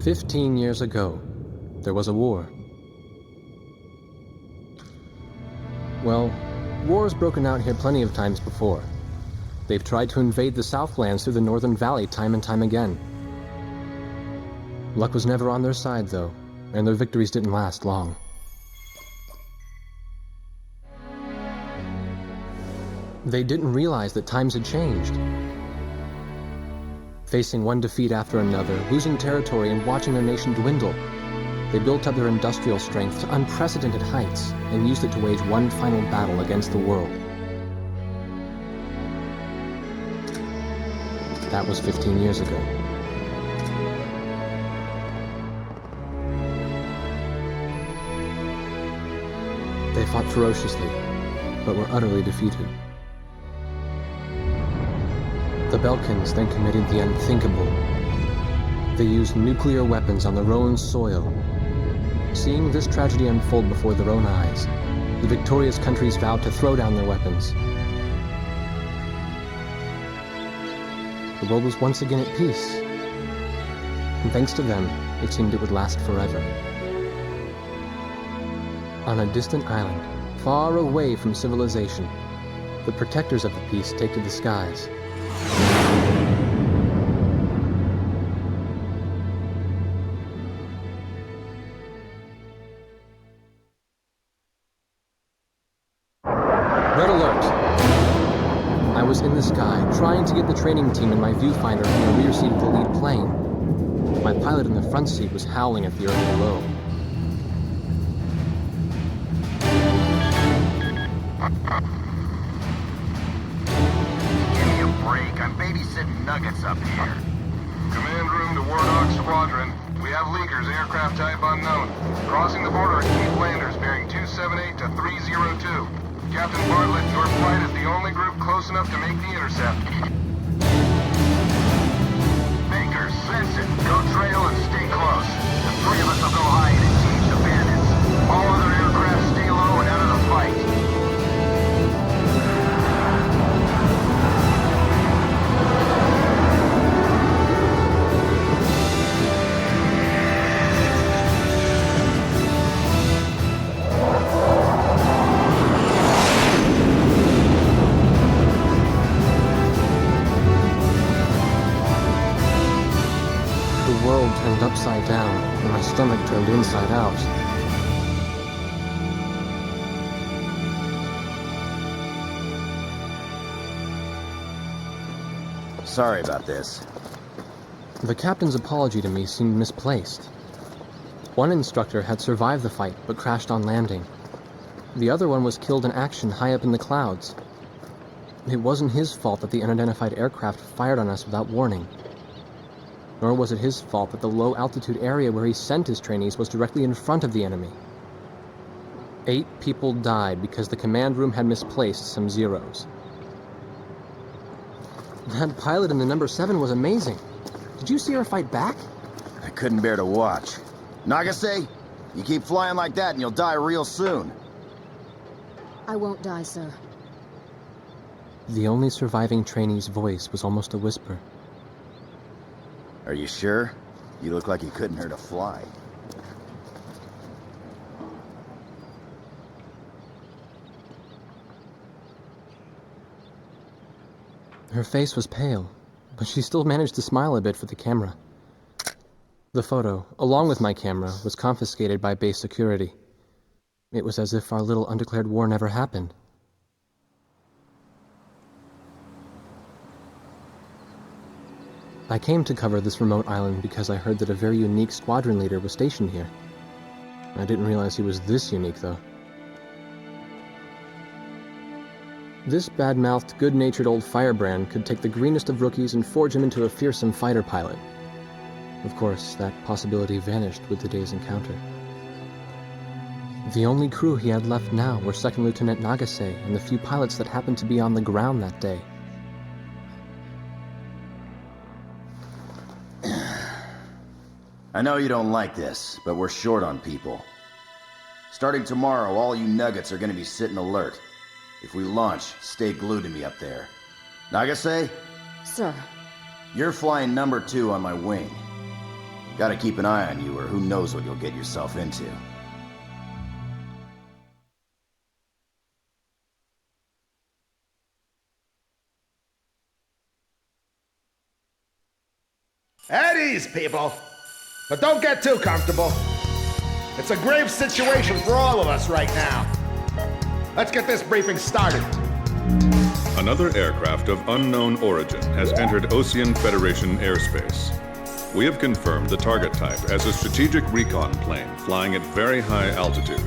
15 years ago, there was a war. Well, war's broken out here plenty of times before. They've tried to invade the Southlands through the Northern Valley time and time again. Luck was never on their side, though, and their victories didn't last long. They didn't realize that times had changed. Facing one defeat after another, losing territory and watching their nation dwindle, they built up their industrial strength to unprecedented heights and used it to wage one final battle against the world. That was 15 years ago. They fought ferociously, but were utterly defeated. The Belkans then committed the unthinkable. They used nuclear weapons on their own soil. Seeing this tragedy unfold before their own eyes, the victorious countries vowed to throw down their weapons. The world was once again at peace, and thanks to them, it seemed it would last forever. On a distant island, far away from civilization, the protectors of the peace take to the skies. Red alert! I was in the sky, trying to get the training team in my viewfinder from the rear seat of the lead plane. My pilot in the front seat was howling at the earth below. Give me a break. I'm babysitting nuggets up here. Command room to Warthog Squadron. We have leakers, aircraft type unknown. Crossing the border at Cape Landers, bearing 278 to 302. Captain Bartlett, your flight is the only group close enough to make the intercept. Baker, sense it. Go trail and stay close. The three of us will go hide and engage the bandits. All other aircraft stay low and out of the fight. The world turned upside down, and my stomach turned inside out. Sorry about this. The captain's apology to me seemed misplaced. One instructor had survived the fight, but crashed on landing. The other one was killed in action high up in the clouds. It wasn't his fault that the unidentified aircraft fired on us without warning. Nor was it his fault that the low-altitude area where he sent his trainees was directly in front of the enemy. 8 people died because the command room had misplaced some zeros. That pilot in the number 7 was amazing. Did you see her fight back? I couldn't bear to watch. Nagase, you keep flying like that and you'll die real soon. I won't die, sir. The only surviving trainee's voice was almost a whisper. Are you sure? You look like you couldn't hurt a fly. Her face was pale, but she still managed to smile a bit for the camera. The photo, along with my camera, was confiscated by base security. It was as if our little undeclared war never happened. I came to cover this remote island because I heard that a very unique squadron leader was stationed here. I didn't realize he was this unique, though. This bad-mouthed, good-natured old firebrand could take the greenest of rookies and forge him into a fearsome fighter pilot. Of course, that possibility vanished with the day's encounter. The only crew he had left now were Second Lieutenant Nagase and the few pilots that happened to be on the ground that day. I know you don't like this, but we're short on people. Starting tomorrow, all you nuggets are gonna be sitting alert. If we launch, stay glued to me up there. Nagase? Sir. You're flying number 2 on my wing. Gotta keep an eye on you, or who knows what you'll get yourself into. At ease, people. But don't get too comfortable. It's a grave situation for all of us right now. Let's get this briefing started. Another aircraft of unknown origin has entered Ocean Federation airspace. We have confirmed the target type as a strategic recon plane flying at very high altitude.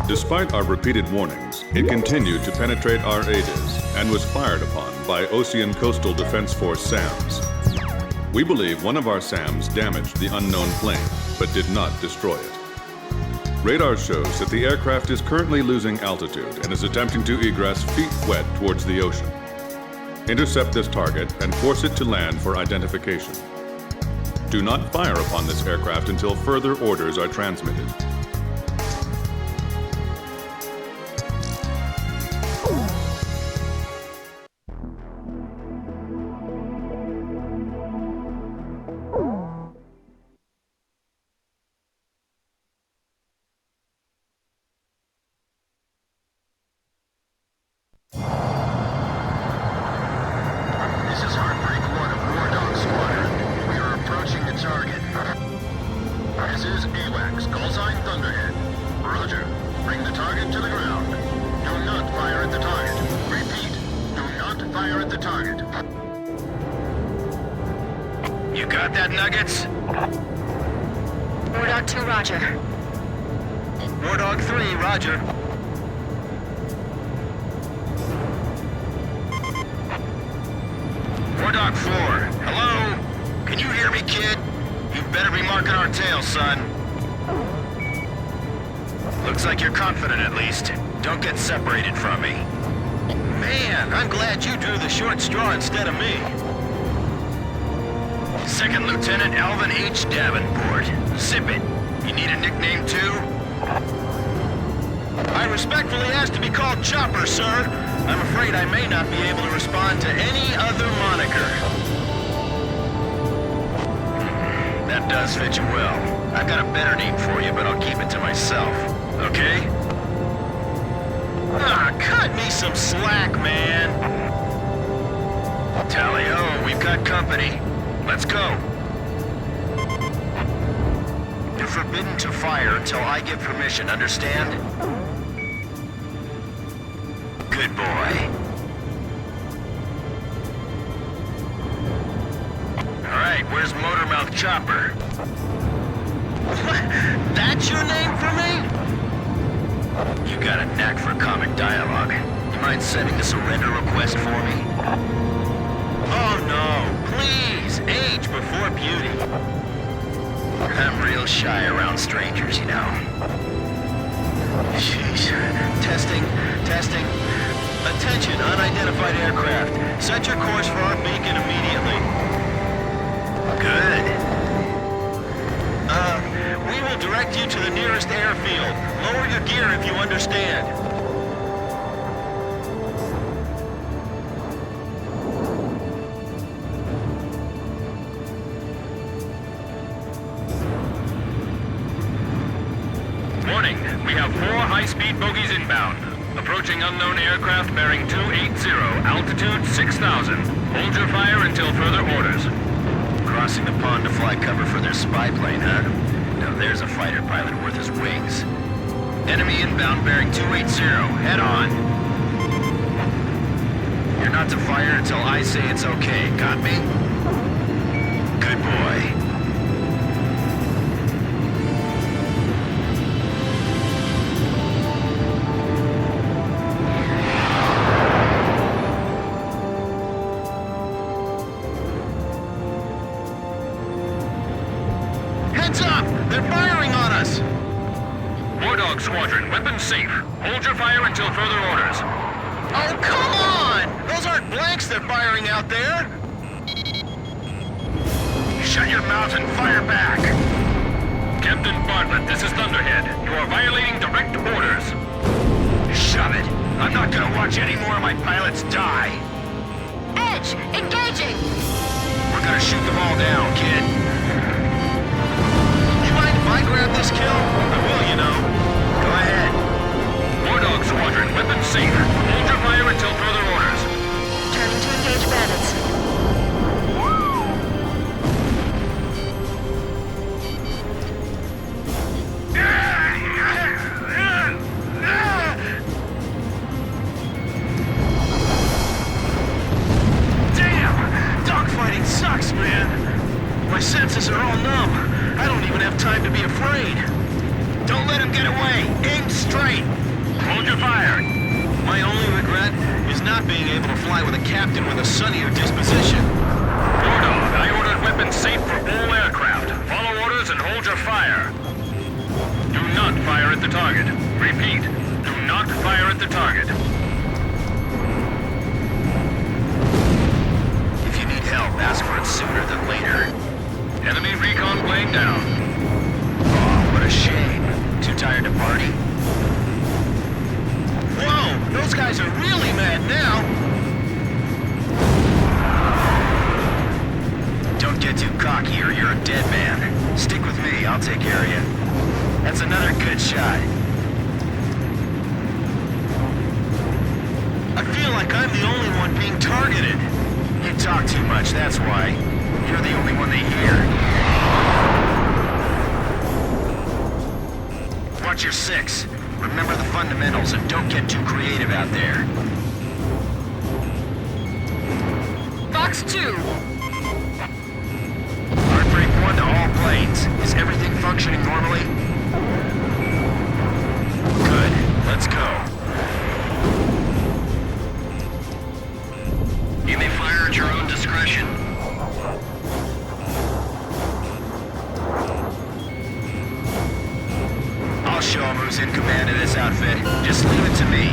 Despite our repeated warnings, it continued to penetrate our AVES and was fired upon by Ocean Coastal Defense Force SAMs. We believe one of our SAMs damaged the unknown plane, but did not destroy it. Radar shows that the aircraft is currently losing altitude and is attempting to egress feet wet towards the ocean. Intercept this target and force it to land for identification. Do not fire upon this aircraft until further orders are transmitted. You got that, Nuggets? Wardog 2, roger. Wardog 3, roger. Wardog 4, hello? Can you hear me, kid? You better be marking our tail, son. Looks like you're confident, at least. Don't get separated from me. Man, I'm glad you drew the short straw instead of me. Second Lieutenant Alvin H. Davenport. Zip it. You need a nickname, too? I respectfully ask to be called Chopper, sir. I'm afraid I may not be able to respond to any other moniker. That does fit you well. I've got a better name for you, but I'll keep it to myself. Okay? Ah, cut me some slack, man. Tally-ho, we've got company. Let's go. You're forbidden to fire until I give permission, understand? Good boy. All right, where's Motormouth Chopper? What? That's your name for me? You got a knack for comic dialogue. You mind sending a surrender request for me? Oh no, please, age before beauty. I'm real shy around strangers, you know. Jeez. Testing. Attention, unidentified aircraft. Set your course for our beacon immediately. Good. We will direct you to the nearest airfield. Lower your gear if you understand. Warning, we have 4 high-speed bogies inbound. Approaching unknown aircraft bearing 280, altitude 6,000. Hold your fire until further orders. Crossing the pond to fly cover for their spy plane, huh? Now there's a fighter pilot worth his wings. Enemy inbound bearing 280, head on. You're not to fire until I say it's okay, got me? Good boy. Heads up! They're firing on us! Wardog Squadron, weapons safe. Hold your fire until further orders. Oh, come on! Those aren't blanks they're firing out there! Shut your mouth and fire back! Captain Bartlett, this is Thunderhead. You are violating direct orders. Shove it! I'm not gonna watch any more of my pilots die! Edge, engaging! We're gonna shoot them all down, kid. senses are all numb. I don't even have time to be afraid. Don't let him get away. Aim straight. Hold your fire. My only regret is not being able to fly with a captain with a sunnier disposition. Wardog, I ordered weapons safe for all aircraft. Follow orders and hold your fire. Do not fire at the target. Repeat, do not fire at the target. If you need help, ask for it sooner than later. Enemy recon plane down. Oh, what a shame. Too tired to party? Whoa! Those guys are really mad now! Don't get too cocky or you're a dead man. Stick with me, I'll take care of you. That's another good shot. I feel like I'm the only one being targeted. You talk too much, that's why. You're the only one they hear. Watch your six. Remember the fundamentals and don't get too creative out there. Fox 2! Heartbreak 1 to all planes. Is everything functioning normally? Good. Let's go. You may fire at your own discretion. I'll show him who's in command of this outfit. Just leave it to me.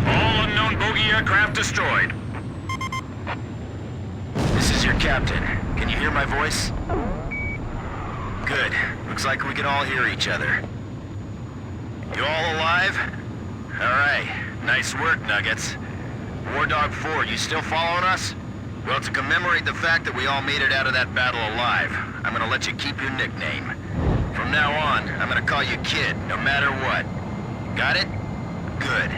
All unknown bogey aircraft destroyed. This is your captain. Can you hear my voice? Good. Looks like we can all hear each other. You all alive? Alright. Nice work, Nuggets. War Dog 4, you still following us? Well, to commemorate the fact that we all made it out of that battle alive, I'm gonna let you keep your nickname. From now on, I'm gonna call you Kid, no matter what. Got it? Good.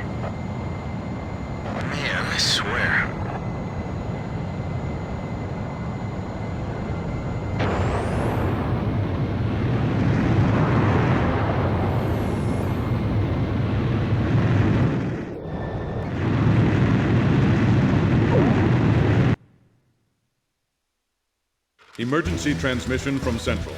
Man, I swear. Emergency transmission from Central.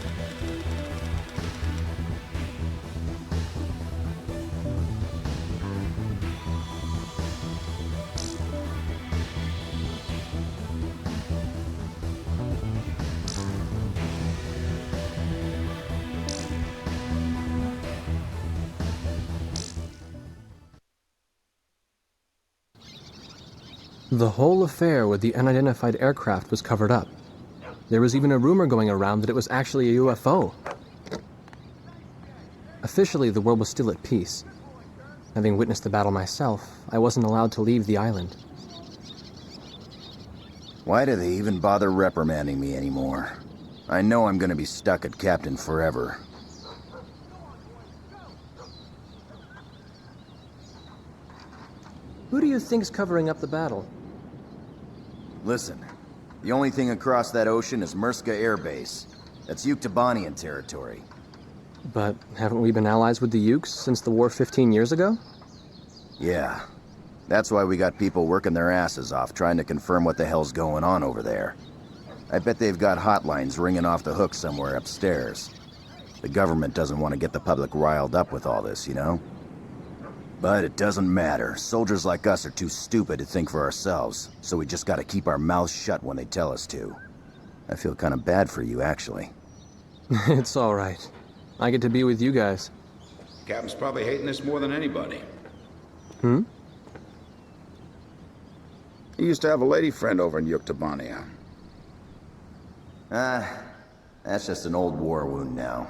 The whole affair with the unidentified aircraft was covered up. There was even a rumor going around that it was actually a UFO. Officially, the world was still at peace. Having witnessed the battle myself, I wasn't allowed to leave the island. Why do they even bother reprimanding me anymore? I know I'm gonna be stuck at Captain forever. Who do you think's covering up the battle? Listen, the only thing across that ocean is Murska Air Base. That's Yuktobanian territory. But haven't we been allies with the Ukes since the war 15 years ago? Yeah. That's why we got people working their asses off trying to confirm what the hell's going on over there. I bet they've got hotlines ringing off the hook somewhere upstairs. The government doesn't want to get the public riled up with all this, you know? But it doesn't matter. Soldiers like us are too stupid to think for ourselves, so we just gotta keep our mouths shut when they tell us to. I feel kind of bad for you, actually. It's all right. I get to be with you guys. Captain's probably hating this more than anybody. Hmm? He used to have a lady friend over in Yuktobania. That's just an old war wound now.